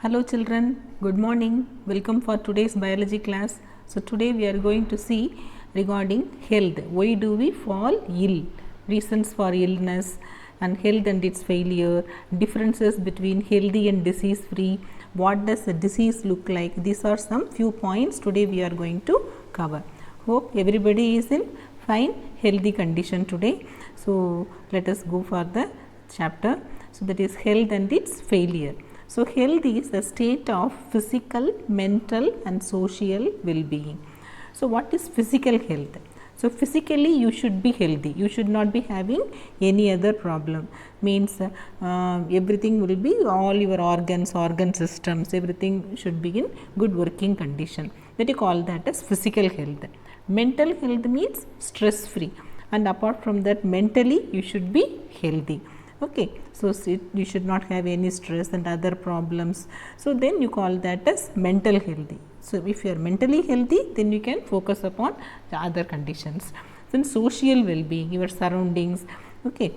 Hello children, good morning. Welcome for today's biology class. So today we are going to see regarding health. Why do we fall ill? Reasons for illness and health and its failure, differences between healthy and disease free, what does a disease look like? These are some few points today we are going to cover. Hope everybody is in fine healthy condition today. So let us go for the chapter. So that is health and its failure. So health is a state of physical, mental and social well-being. So what is physical health? So physically you should be healthy, you should not be having any other problem, means everything will be, all your organ systems, everything should be in good working condition, that you call that as physical health. Mental health means stress free, and apart from that mentally you should be healthy. Okay, so you should not have any stress and other problems, so then you call that as mental healthy. So if you are mentally healthy, then you can focus upon the other conditions. Then social well-being, your surroundings, okay,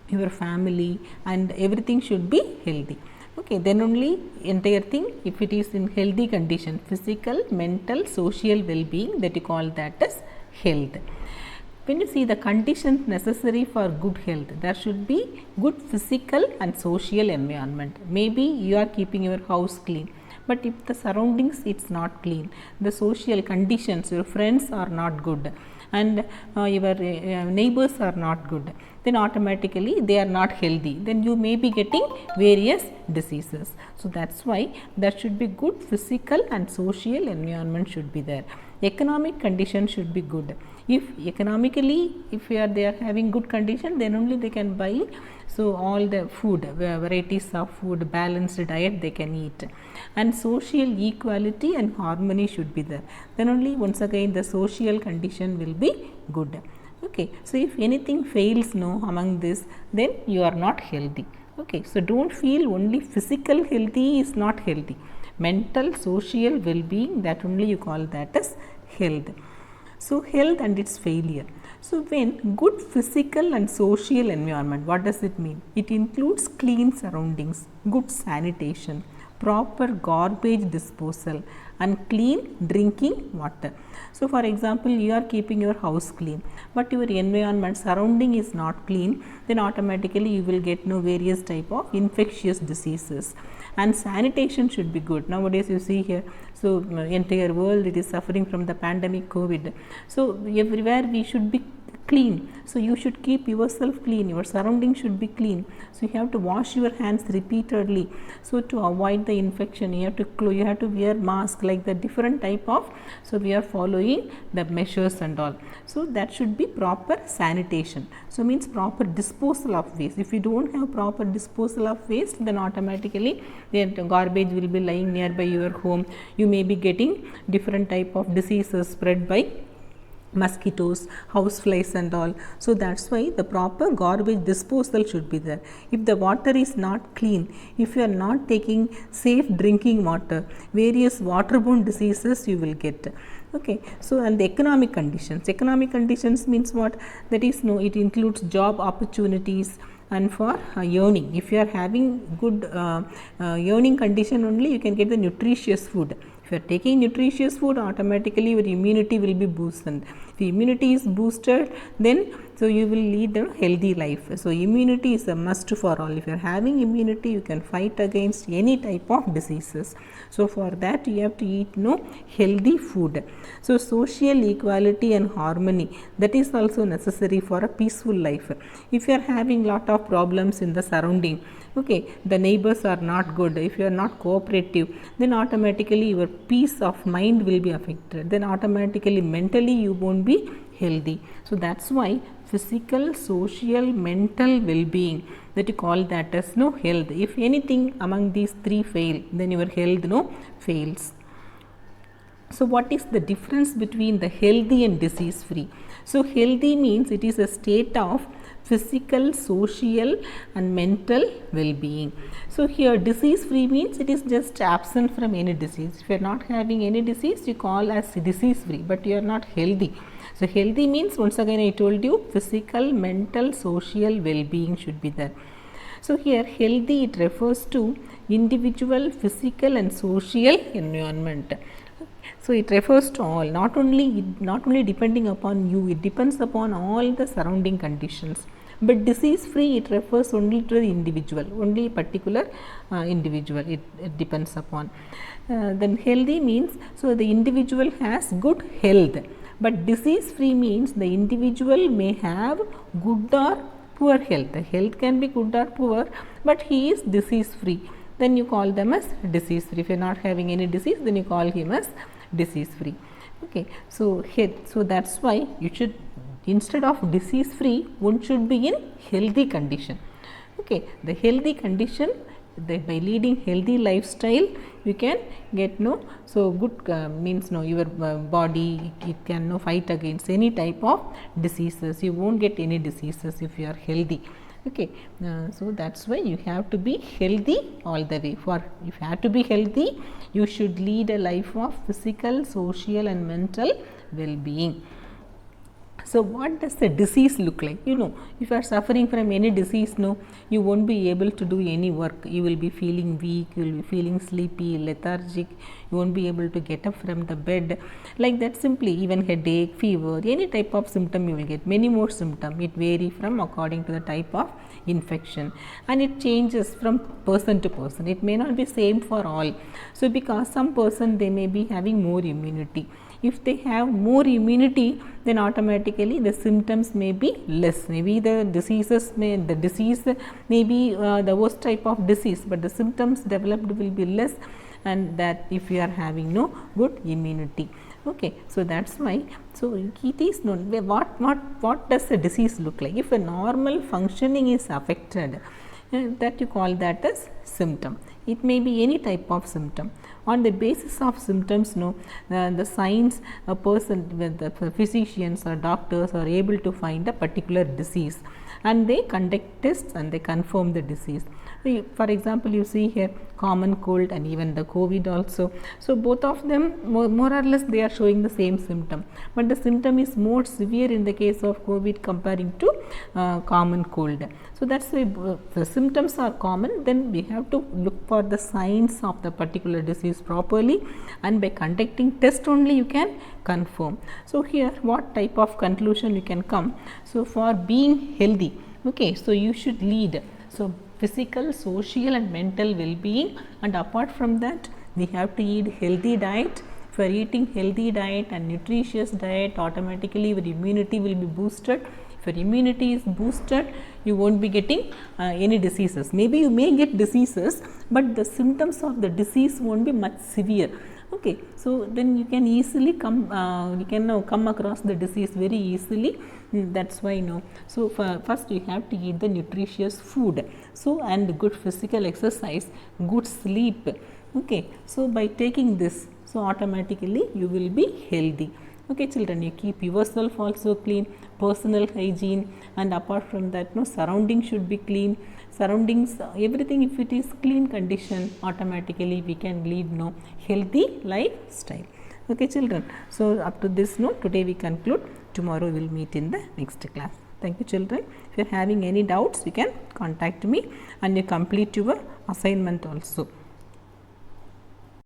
your family and everything should be healthy. Okay, then only entire thing, if it is in healthy condition, physical, mental, social well-being, that you call that as health. When you see the conditions necessary for good health, there should be good physical and social environment. Maybe you are keeping your house clean, but if the surroundings it's not clean, the social conditions, your friends are not good and your neighbors are not good, then automatically they are not healthy, then you may be getting various diseases. So that's why there should be good physical and social environment should be there. Economic condition should be good. If economically, if they are having good condition, then only they can buy, so all the food, varieties of food, balanced diet they can eat, and social equality and harmony should be there, then only once again the social condition will be good. Okay, so if anything fails among this, then you are not healthy. Okay, so don't feel only physical healthy is not healthy. Mental, social well-being, that only you call that as health. So health and its failure. So when good physical and social environment, what does it mean? It includes clean surroundings, good sanitation, proper garbage disposal and clean drinking water. So for example, you are keeping your house clean, but your environment surrounding is not clean, then automatically you will get various type of infectious diseases. And sanitation should be good. Nowadays you see here, so entire world it is suffering from the pandemic COVID. So everywhere we should be clean, so you should keep yourself clean, your surroundings should be clean, so you have to wash your hands repeatedly, so to avoid the infection you have to wear mask, like the different type of, so we are following the measures and all. So that should be proper sanitation, so means proper disposal of waste. If you don't have proper disposal of waste, then automatically the garbage will be lying nearby your home, you may be getting different type of diseases spread by mosquitoes, house flies and all. So that's why the proper garbage disposal should be there. If the water is not clean, if you are not taking safe drinking water, various waterborne diseases you will get. Okay, so and the economic conditions means what? That is, it includes job opportunities and for earning. If you are having good earning condition, only you can get the nutritious food. If you are taking nutritious food, automatically your immunity will be boosted. If immunity is boosted, then so you will lead a healthy life. So immunity is a must for all. If you are having immunity, you can fight against any type of diseases. So for that you have to eat healthy food. So social equality and harmony, that is also necessary for a peaceful life. If you are having lot of problems in the surrounding, okay, the neighbors are not good, if you are not cooperative, then automatically your peace of mind will be affected, then automatically mentally you won't be healthy. So that's why physical, social, mental well-being, that you call that as health. If anything among these three fail, then your health fails. So what is the difference between the healthy and disease free? So healthy means it is a state of physical, social and mental well-being. So here disease free means it is just absent from any disease. If you are not having any disease, you call as disease free, but you are not healthy. So healthy means, once again I told you, physical, mental, social well-being should be there. So here healthy, it refers to individual physical and social environment. So it refers to all, not only depending upon you, it depends upon all the surrounding conditions. But disease free, it refers only to the individual, only particular individual it depends upon. Then healthy means, so the individual has good health, but disease free means the individual may have good or poor health. The health can be good or poor, but he is disease free, then you call them as disease free. If you are not having any disease, then you call him as disease free. Okay, so that's why you should, instead of disease free, one should be in healthy condition. Okay, the healthy condition, by leading healthy lifestyle, you can get so good means your body, it can fight against any type of diseases. You won't get any diseases if you are healthy. Okay, so that's why you have to be healthy all the way. If you have to be healthy, you should lead a life of physical, social and mental well-being. So what does the disease look like? If you are suffering from any disease, you won't be able to do any work. You will be feeling weak, you will be feeling sleepy, lethargic, you won't be able to get up from the bed, like that. Simply, even headache, fever, any type of symptom you will get. Many more symptoms, it vary from according to the type of infection, and it changes from person to person. It may not be same for all. So because some person, they may be having more immunity. If they have more immunity, then automatically the symptoms may be less. Maybe the disease may be the worst type of disease, but the symptoms developed will be less, and that if you are having no good immunity. Okay, so that's why. So it is known. What does the disease look like? If a normal functioning is affected, that you call that as symptom. It may be any type of symptom. On the basis of symptoms, the signs, a person, with the physicians or doctors are able to find a particular disease, and they conduct tests and they confirm the disease. For example, you see here common cold and even the COVID also. So both of them more or less they are showing the same symptom, but the symptom is more severe in the case of COVID comparing to common cold. So that's why the symptoms are common. Then we have to look for the signs of the particular disease properly, and by conducting test only you can confirm. So here what type of conclusion you can come? So for being healthy, okay, so you should lead physical, social and mental well-being, and apart from that we have to eat healthy diet. For eating healthy diet and nutritious diet, automatically your immunity will be boosted. If your immunity is boosted, you won't be getting any diseases. Maybe you may get diseases, but the symptoms of the disease won't be much severe. Okay, so then you can easily come across the disease very easily. That's why so first you have to eat the nutritious food, so and good physical exercise, good sleep. Okay, so by taking this, so automatically you will be healthy. Okay, children, you keep yourself also clean, personal hygiene, and apart from that, surroundings should be clean. Surroundings, everything, if it is clean condition, automatically we can lead healthy lifestyle. Okay, children. So up to this note, today we conclude. Tomorrow we will meet in the next class. Thank you, children. If you are having any doubts, you can contact me, and you complete your assignment also.